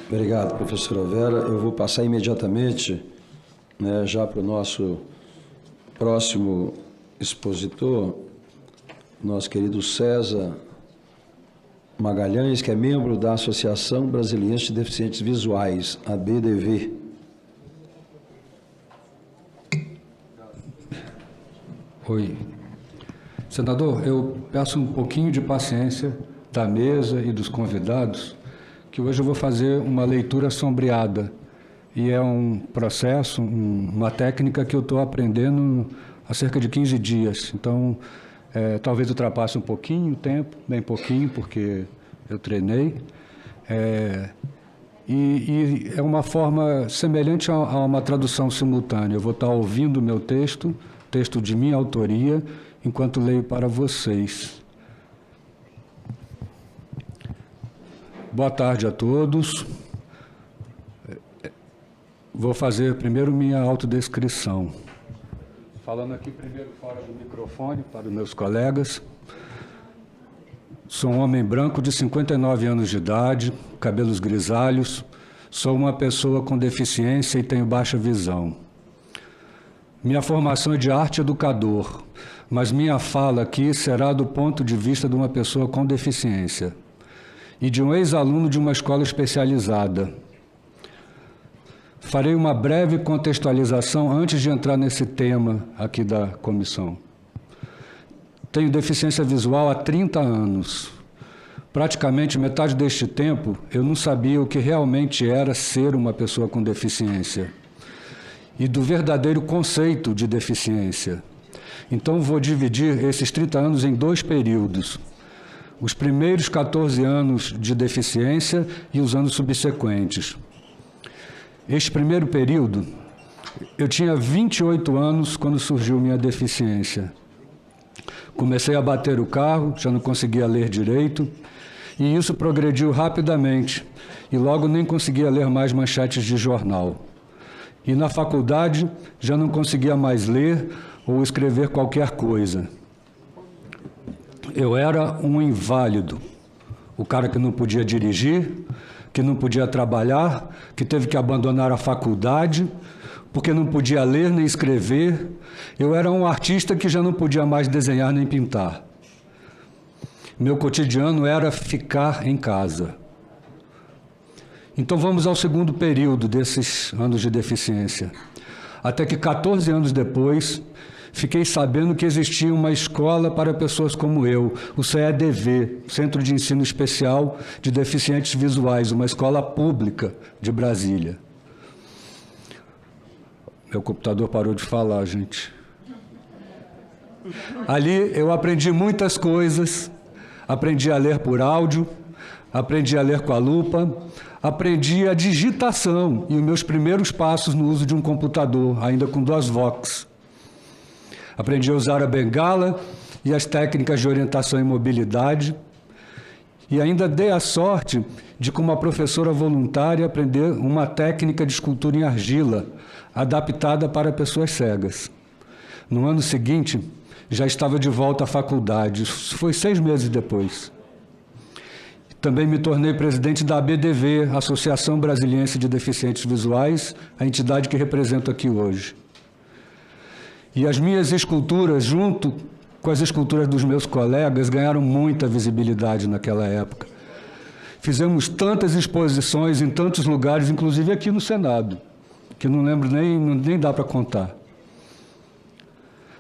Obrigado, professora Vera. Eu vou passar imediatamente, né, já para o nosso próximo expositor, nosso querido César Magalhães, que é membro da Associação Brasileira de Deficientes Visuais, a BDV. Oi. Senador, eu peço um pouquinho de paciência da mesa e dos convidados, que hoje eu vou fazer uma leitura sombreada. E é um processo, uma técnica que eu estou aprendendo há cerca de 15 dias. Então, talvez ultrapasse um pouquinho o tempo, bem pouquinho, porque eu treinei. E é uma forma semelhante a uma tradução simultânea. Eu vou estar ouvindo o meu texto de minha autoria, enquanto leio para vocês. Boa tarde a todos. Vou fazer primeiro minha autodescrição. Falando aqui primeiro fora do microfone para os meus colegas. Sou um homem branco de 59 anos de idade, cabelos grisalhos. Sou uma pessoa com deficiência e tenho baixa visão. Minha formação é de arte educador, mas minha fala aqui será do ponto de vista de uma pessoa com deficiência e de um ex-aluno de uma escola especializada. Farei uma breve contextualização antes de entrar nesse tema aqui da comissão. Tenho deficiência visual há 30 anos. Praticamente metade deste tempo eu não sabia o que realmente era ser uma pessoa com deficiência e do verdadeiro conceito de deficiência. Então vou dividir esses 30 anos em 2 períodos. Os primeiros 14 anos de deficiência e os anos subsequentes. Este primeiro período, eu tinha 28 anos quando surgiu minha deficiência. Comecei a bater o carro, já não conseguia ler direito, e isso progrediu rapidamente, e logo nem conseguia ler mais manchetes de jornal. E na faculdade já não conseguia mais ler ou escrever qualquer coisa. Eu era um inválido, o cara que não podia dirigir, que não podia trabalhar, que teve que abandonar a faculdade, porque não podia ler nem escrever. Eu era um artista que já não podia mais desenhar nem pintar. Meu cotidiano era ficar em casa. Então vamos ao segundo período desses anos de deficiência. Até que 14 anos depois, fiquei sabendo que existia uma escola para pessoas como eu, o CEDV, Centro de Ensino Especial de Deficientes Visuais, uma escola pública de Brasília. Meu computador parou de falar, gente. Ali eu aprendi muitas coisas, aprendi a ler por áudio, aprendi a ler com a lupa, aprendi a digitação e os meus primeiros passos no uso de um computador, ainda com 2 Vox. Aprendi a usar a bengala e as técnicas de orientação e mobilidade. E ainda dei a sorte de, com uma professora voluntária, aprender uma técnica de escultura em argila, adaptada para pessoas cegas. No ano seguinte, já estava de volta à faculdade. Isso foi 6 meses depois. Também me tornei presidente da ABDV, Associação Brasileira de Deficientes Visuais, a entidade que represento aqui hoje. E as minhas esculturas, junto com as esculturas dos meus colegas, ganharam muita visibilidade naquela época. Fizemos tantas exposições em tantos lugares, inclusive aqui no Senado, que não lembro nem dá para contar.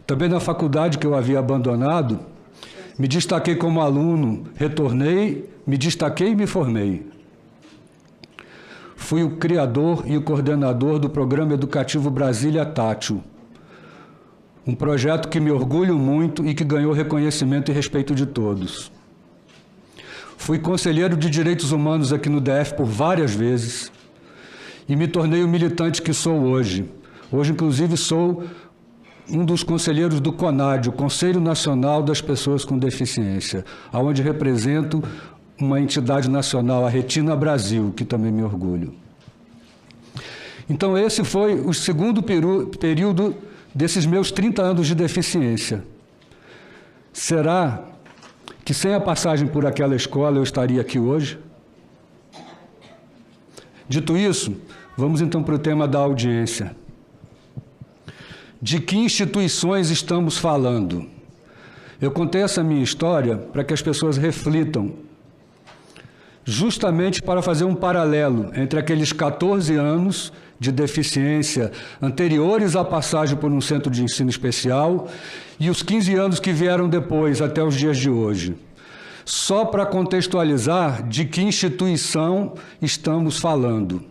Também na faculdade que eu havia abandonado, me destaquei como aluno, retornei, me destaquei e me formei. Fui o criador e o coordenador do Programa Educativo Brasília Tátil, um projeto que me orgulho muito e que ganhou reconhecimento e respeito de todos. Fui conselheiro de Direitos Humanos aqui no DF por várias vezes e me tornei o militante que sou hoje. Hoje, inclusive, sou um dos conselheiros do CONAD, o Conselho Nacional das Pessoas com Deficiência, onde represento uma entidade nacional, a Retina Brasil, que também me orgulho. Então, esse foi o segundo período desses meus 30 anos de deficiência. Será que sem a passagem por aquela escola eu estaria aqui hoje? Dito isso, vamos então para o tema da audiência. De que instituições estamos falando? Eu contei essa minha história para que as pessoas reflitam, justamente para fazer um paralelo entre aqueles 14 anos de deficiência anteriores à passagem por um centro de ensino especial e os 15 anos que vieram depois, até os dias de hoje. Só para contextualizar de que instituição estamos falando.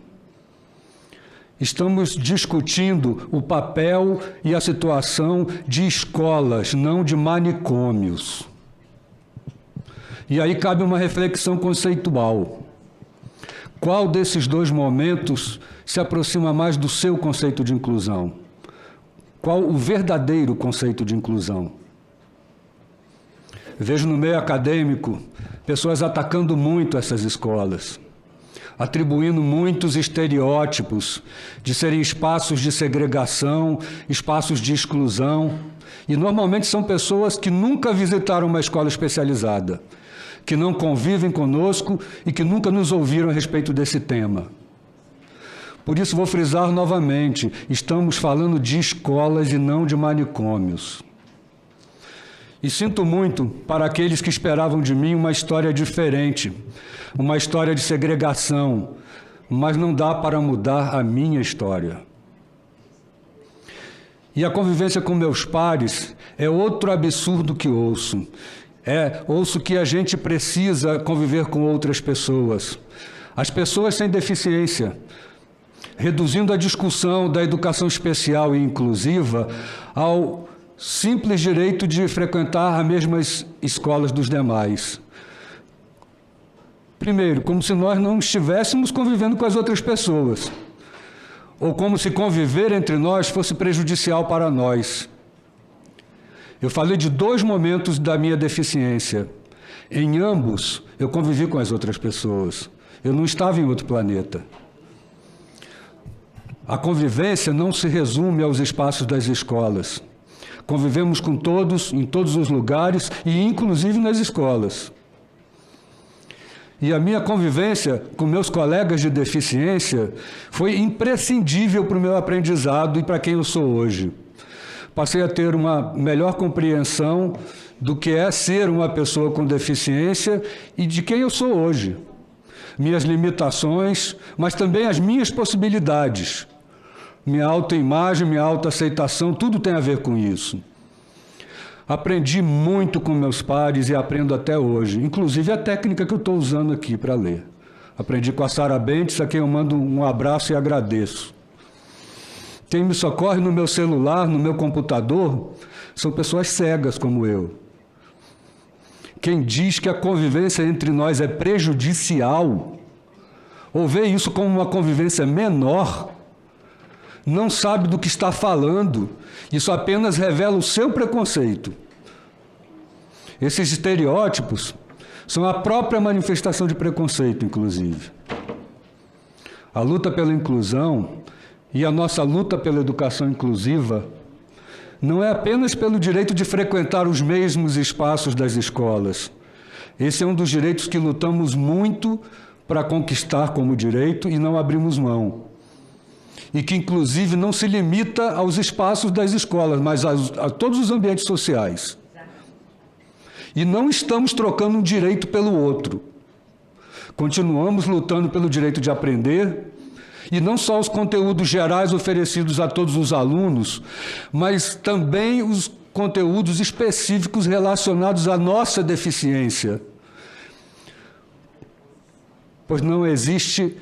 Estamos discutindo o papel e a situação de escolas, não de manicômios. E aí cabe uma reflexão conceitual. Qual desses dois momentos se aproxima mais do seu conceito de inclusão? Qual o verdadeiro conceito de inclusão? Vejo no meio acadêmico pessoas atacando muito essas escolas, atribuindo muitos estereótipos de serem espaços de segregação, espaços de exclusão, e normalmente são pessoas que nunca visitaram uma escola especializada, que não convivem conosco e que nunca nos ouviram a respeito desse tema. Por isso vou frisar novamente, estamos falando de escolas e não de manicômios. E sinto muito para aqueles que esperavam de mim uma história diferente, uma história de segregação, mas não dá para mudar a minha história. E a convivência com meus pares é outro absurdo que ouço. Ouço que a gente precisa conviver com outras pessoas. As pessoas sem deficiência, reduzindo a discussão da educação especial e inclusiva ao simples direito de frequentar as mesmas escolas dos demais. Primeiro, como se nós não estivéssemos convivendo com as outras pessoas, ou como se conviver entre nós fosse prejudicial para nós. Eu falei de dois momentos da minha deficiência. Em ambos, eu convivi com as outras pessoas. Eu não estava em outro planeta. A convivência não se resume aos espaços das escolas. Convivemos com todos, em todos os lugares e inclusive nas escolas. E a minha convivência com meus colegas de deficiência foi imprescindível para o meu aprendizado e para quem eu sou hoje. Passei a ter uma melhor compreensão do que é ser uma pessoa com deficiência e de quem eu sou hoje. Minhas limitações, mas também as minhas possibilidades. Minha autoimagem, minha autoaceitação, tudo tem a ver com isso. Aprendi muito com meus pares e aprendo até hoje, inclusive a técnica que eu estou usando aqui para ler. Aprendi com a Sara Bentes, a quem eu mando um abraço e agradeço. Quem me socorre no meu celular, no meu computador, são pessoas cegas como eu. Quem diz que a convivência entre nós é prejudicial, ou vê isso como uma convivência menor, não sabe do que está falando. Isso apenas revela o seu preconceito. Esses estereótipos são a própria manifestação de preconceito, inclusive. A luta pela inclusão e a nossa luta pela educação inclusiva não é apenas pelo direito de frequentar os mesmos espaços das escolas. Esse é um dos direitos que lutamos muito para conquistar como direito e não abrimos mão. E que, inclusive, não se limita aos espaços das escolas, mas a todos os ambientes sociais. E não estamos trocando um direito pelo outro. Continuamos lutando pelo direito de aprender, e não só os conteúdos gerais oferecidos a todos os alunos, mas também os conteúdos específicos relacionados à nossa deficiência. Pois não existe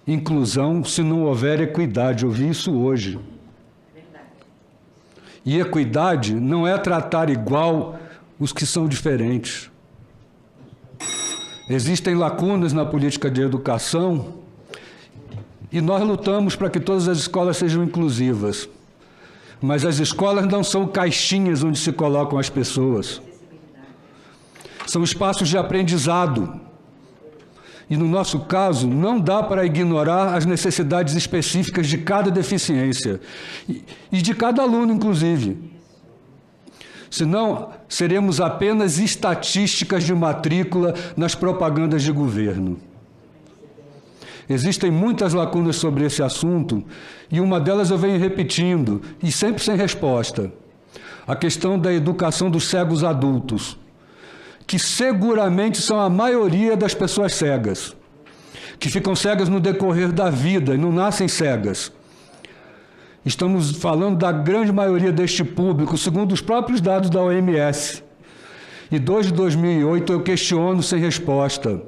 inclusão se não houver equidade. Eu vi isso hoje. E equidade não é tratar igual os que são diferentes. Existem lacunas na política de educação e nós lutamos para que todas as escolas sejam inclusivas. Mas as escolas não são caixinhas onde se colocam as pessoas. São espaços de aprendizado. E, no nosso caso, não dá para ignorar as necessidades específicas de cada deficiência e de cada aluno, inclusive. Senão, seremos apenas estatísticas de matrícula nas propagandas de governo. Existem muitas lacunas sobre esse assunto e uma delas eu venho repetindo, e sempre sem resposta. A questão da educação dos cegos adultos, que seguramente são a maioria das pessoas cegas, que ficam cegas no decorrer da vida e não nascem cegas. Estamos falando da grande maioria deste público, segundo os próprios dados da OMS. E desde 2008 eu questiono sem resposta.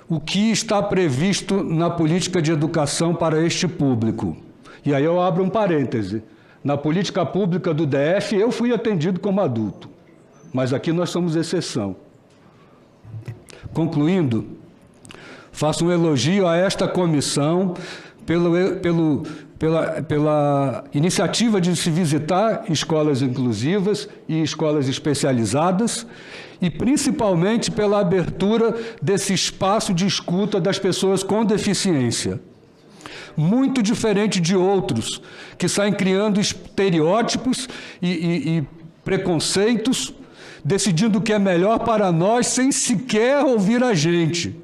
O que está previsto na política de educação para este público? E aí eu abro um parêntese. Na política pública do DF, eu fui atendido como adulto, mas aqui nós somos exceção. Concluindo, faço um elogio a esta comissão pela iniciativa de se visitar escolas inclusivas e escolas especializadas e principalmente pela abertura desse espaço de escuta das pessoas com deficiência. Muito diferente de outros que saem criando estereótipos e preconceitos, decidindo o que é melhor para nós sem sequer ouvir a gente.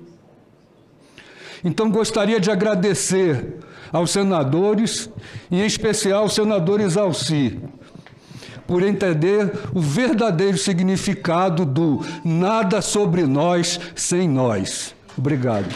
Então, gostaria de agradecer aos senadores, e em especial ao senador Exalci, por entender o verdadeiro significado do nada sobre nós sem nós. Obrigado.